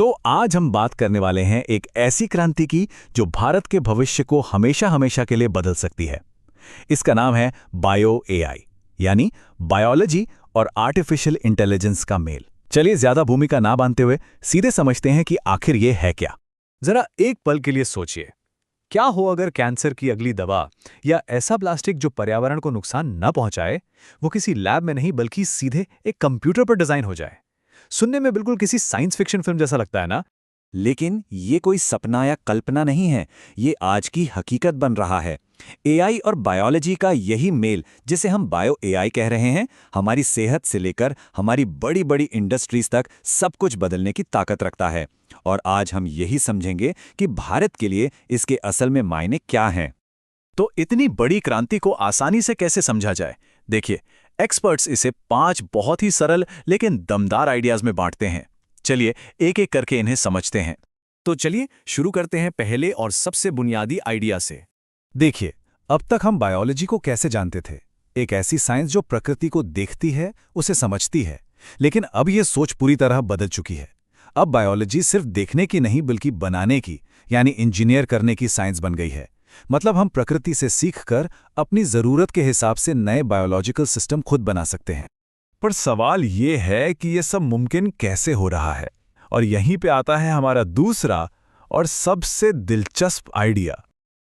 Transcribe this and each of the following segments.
तो आज हम बात करने वाले हैं एक ऐसी क्रांति की जो भारत के भविष्य को हमेशा हमेशा के लिए बदल सकती है। इसका नाम है बायो एआई, यानी बायोलॉजी और आर्टिफिशियल इंटेलिजेंस का मेल। चलिए ज्यादा भूमिका ना बांधते हुए सीधे समझते हैं कि आखिर ये है क्या। जरा एक पल के लिए सोचिए, क्या हो अगर कैंसर की अगली दवा या ऐसा प्लास्टिक जो पर्यावरण को नुकसान न पहुंचाए, वो किसी लैब में नहीं बल्कि सीधे एक कंप्यूटर पर डिजाइन हो जाए। सुनने में बिल्कुल किसी साइंस फिक्शन फिल्म जैसा लगता है ना? लेकिन ये कोई सपना या कल्पना नहीं है, ये आज की हकीकत बन रहा है। एआई और बायोलॉजी का यही मेल, जिसे हम बायो एआई कह रहे हैं, हमारी सेहत से लेकर हमारी बड़ी बड़ी इंडस्ट्रीज तक सब कुछ बदलने की ताकत रखता है। और आज हम यही समझेंगे कि भारत के लिए इसके असल में मायने क्या हैं। तो इतनी बड़ी क्रांति को आसानी से कैसे समझा जाए? देखिए, एक्सपर्ट्स इसे 5 बहुत ही सरल लेकिन दमदार आइडियाज में बांटते हैं। चलिए एक एक करके इन्हें समझते हैं। तो चलिए शुरू करते हैं पहले और सबसे बुनियादी आइडिया से। देखिए, अब तक हम बायोलॉजी को कैसे जानते थे? एक ऐसी साइंस जो प्रकृति को देखती है, उसे समझती है। लेकिन अब यह सोच पूरी तरह बदल चुकी है। अब बायोलॉजी सिर्फ देखने की नहीं बल्कि बनाने की, यानी इंजीनियर करने की साइंस बन गई है। मतलब हम प्रकृति से सीखकर अपनी जरूरत के हिसाब से नए बायोलॉजिकल सिस्टम खुद बना सकते हैं। पर सवाल ये है कि यह सब मुमकिन कैसे हो रहा है? और यहीं पे आता है हमारा दूसरा और सबसे दिलचस्प आइडिया।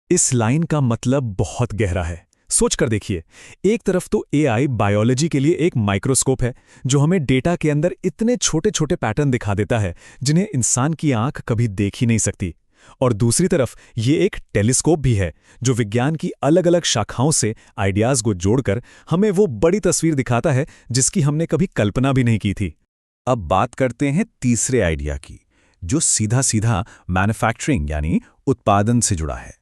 इस लाइन का मतलब बहुत गहरा है। सोच कर देखिए, एक तरफ तो एआई बायोलॉजी के लिए एक माइक्रोस्कोप है जो हमें डेटा के अंदर इतने छोटे छोटे पैटर्न दिखा देता है जिन्हें इंसान की आंख कभी देख ही नहीं सकती। और दूसरी तरफ ये एक टेलीस्कोप भी है जो विज्ञान की अलग अलग शाखाओं से आइडियाज को जोड़कर हमें वो बड़ी तस्वीर दिखाता है जिसकी हमने कभी कल्पना भी नहीं की थी। अब बात करते हैं तीसरे आइडिया की, जो सीधा सीधा मैन्युफैक्चरिंग यानी उत्पादन से जुड़ा है।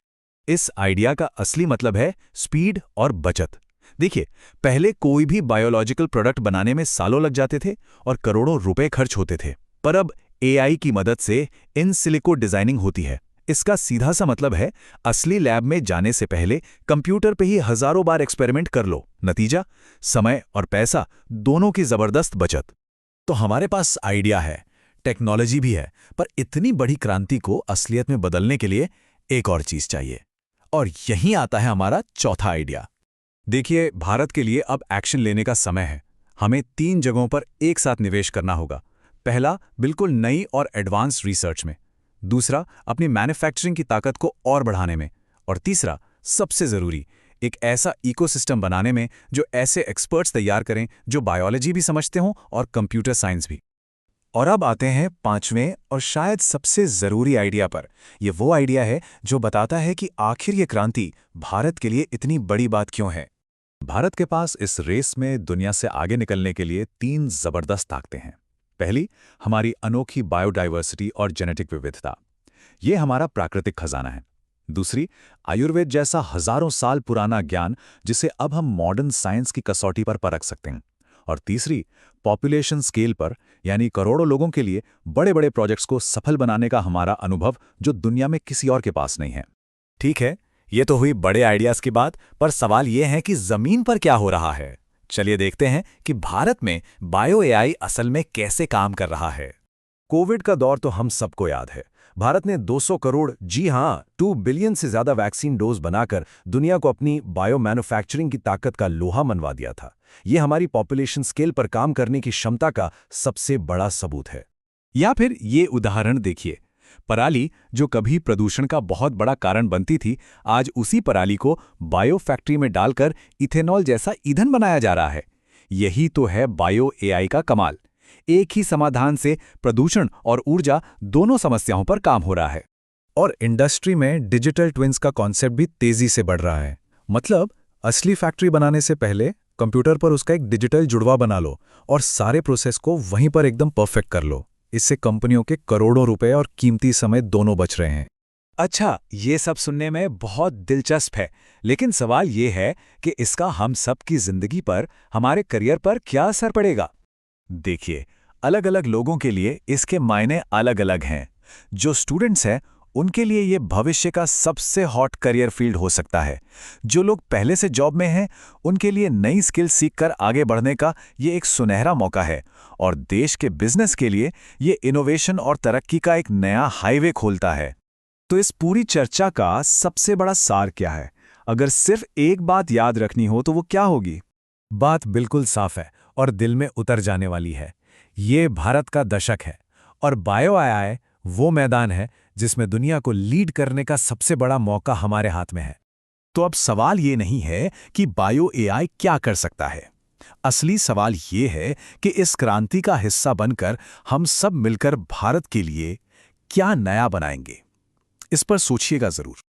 इस आइडिया का असली मतलब है स्पीड और बचत। देखिए, पहले कोई भी बायोलॉजिकल प्रोडक्ट बनाने में सालों लग जाते थे और करोड़ों रुपए खर्च होते थे। पर अब एआई की मदद से इन सिलिको डिजाइनिंग होती है। इसका सीधा सा मतलब है असली लैब में जाने से पहले कंप्यूटर पे ही हजारों बार एक्सपेरिमेंट कर लो। नतीजा, समय और पैसा दोनों की जबरदस्त बचत। तो हमारे पास आइडिया है, टेक्नोलॉजी भी है, पर इतनी बड़ी क्रांति को असलियत में बदलने के लिए एक और चीज चाहिए। और यहीं आता है हमारा चौथा आइडिया। देखिए, भारत के लिए अब एक्शन लेने का समय है। हमें 3 जगहों पर एक साथ निवेश करना होगा। पहला, बिल्कुल नई और एडवांस रिसर्च में। दूसरा, अपनी मैन्युफैक्चरिंग की ताकत को और बढ़ाने में। और तीसरा, सबसे जरूरी, एक ऐसा इकोसिस्टम बनाने में जो ऐसे एक्सपर्ट्स तैयार करें जो बायोलॉजी भी समझते हों और कंप्यूटर साइंस भी। और अब आते हैं 5वें और शायद सबसे जरूरी आइडिया पर। यह वो आइडिया है जो बताता है कि आखिर ये क्रांति भारत के लिए इतनी बड़ी बात क्यों है। भारत के पास इस रेस में दुनिया से आगे निकलने के लिए 3 जबरदस्त ताकतें हैं। पहली, हमारी अनोखी बायोडाइवर्सिटी और जेनेटिक विविधता। ये हमारा प्राकृतिक खजाना है। दूसरी, आयुर्वेद जैसा हजारों साल पुराना ज्ञान जिसे अब हम मॉडर्न साइंस की कसौटी पर परख सकते हैं। और तीसरी, पॉपुलेशन स्केल पर, यानी करोड़ों लोगों के लिए बड़े बड़े प्रोजेक्ट्स को सफल बनाने का हमारा अनुभव जो दुनिया में किसी और के पास नहीं है। ठीक है, ये तो हुई बड़े आइडियाज की बात, पर सवाल ये है कि जमीन पर क्या हो रहा है। चलिए देखते हैं कि भारत में बायो एआई असल में कैसे काम कर रहा है। कोविड का दौर तो हम सबको याद है। भारत ने 200 करोड़, जी हां 2 बिलियन से ज्यादा वैक्सीन डोज बनाकर दुनिया को अपनी बायो मैन्युफैक्चरिंग की ताकत का लोहा मनवा दिया था। यह हमारी पॉपुलेशन स्केल पर काम करने की क्षमता का सबसे बड़ा सबूत है। या फिर ये उदाहरण देखिए, पराली जो कभी प्रदूषण का बहुत बड़ा कारण बनती थी, आज उसी पराली को बायो फैक्ट्री में डालकर इथेनॉल जैसा ईंधन बनाया जा रहा है। यही तो है बायो एआई का कमाल। एक ही समाधान से प्रदूषण और ऊर्जा दोनों समस्याओं पर काम हो रहा है। और इंडस्ट्री में डिजिटल ट्विन्स का कॉन्सेप्ट भी तेजी से बढ़ रहा है। मतलब असली फैक्ट्री बनाने से पहले कंप्यूटर पर उसका एक डिजिटल जुड़वा बना लो और सारे प्रोसेस को वहीं पर एकदम परफेक्ट कर लो। इससे कंपनियों के करोड़ों रुपए और कीमती समय दोनों बच रहे हैं। अच्छा, ये सब सुनने में बहुत दिलचस्प है, लेकिन सवाल ये है कि इसका हम सब की जिंदगी पर, हमारे करियर पर क्या असर पड़ेगा? देखिए, अलग अलग लोगों के लिए इसके मायने अलग अलग हैं। जो स्टूडेंट्स हैं उनके लिए ये भविष्य का सबसे हॉट करियर फील्ड हो सकता है। जो लोग पहले से जॉब में हैं, उनके लिए नई स्किल सीखकर आगे बढ़ने का ये एक सुनहरा मौका है, और देश के बिजनेस के लिए ये इनोवेशन और तरक्की का एक नया हाईवे खोलता है। तो इस पूरी चर्चा का सबसे बड़ा सार क्या है? अगर सिर्फ एक बात याद रखनी हो तो वो क्या होगी? बात बिल्कुल साफ है और दिल में उतर जाने वाली है। ये भारत का दशक है, और बायो एआई वो मैदान है जिसमें दुनिया को लीड करने का सबसे बड़ा मौका हमारे हाथ में है। तो अब सवाल ये नहीं है कि बायो एआई क्या कर सकता है। असली सवाल ये है कि इस क्रांति का हिस्सा बनकर हम सब मिलकर भारत के लिए क्या नया बनाएंगे। इस पर सोचिएगा जरूर।